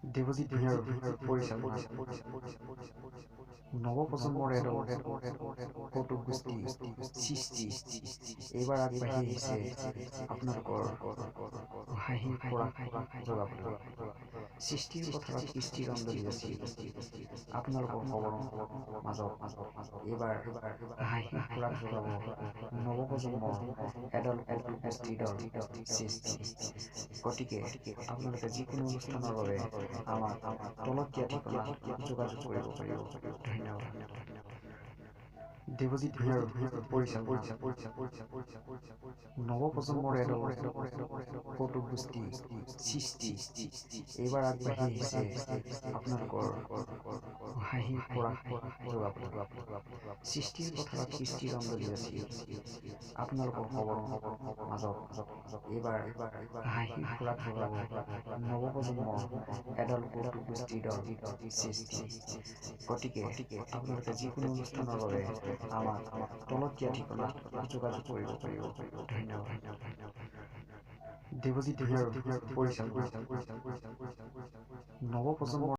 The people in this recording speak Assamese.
দেৱজিৎ ভূঞাৰ পৰিচালনা নৱপ্ৰজন্মৰ এডাল কৌতুক গোষ্ঠী সৃষ্টি এইবাৰ আগবাঢ়ি আহিছে আপোনালোকৰ হাঁহিৰ খোৰাক যোগাবলৈ। সৃষ্টিৰ পথাৰত কৃষ্টিৰ অঞ্জলি যাচি আপোনালোকৰ খবৰ মাজত এইবাৰ হাঁহিৰ খোৰাক যোগাব নৱপ্ৰজন্মৰ এডাল কৌতুক গোষ্ঠীৰ দল সৃষ্টি। গতিকে আপোনালোকে যিকোনো অনুষ্ঠানৰ বাবে আমাক তলত দিয়া ঠিকনাত যোগাযোগ কৰিব পাৰিব। ধন্যবাদ। দেৱজিৎ ভূঞাৰ পৰিচালনা নৱপ্ৰজন্মৰ এডাল কৌতুক গোষ্ঠী সৃষ্টি এইবাৰ আগবাঢ়ি আহিছে আপোনালোকৰ হাঁহিৰ খোৰাক যোগাবলৈ। সৃষ্টিৰ পথাৰত কৃষ্টিৰ অঞ্জলি যাচি আপোনালোকৰ খবৰ মাজত এইবাৰ হাঁহিৰ খোৰাক যোগাব নৱপ্ৰজন্মৰ এডাল কৌতুক গোষ্ঠীৰ দল সৃষ্টি। গতিকে আপোনালোকে যিকোনো অনুষ্ঠানৰ বাবে আমাক তলত দিয়া ঠিকনাত যোগাযোগ কৰিব পাৰিব। ধন্যবাদ। দেৱজিৎ ভূঞাৰ পৰিচালনা নৱপ্ৰজন্মৰ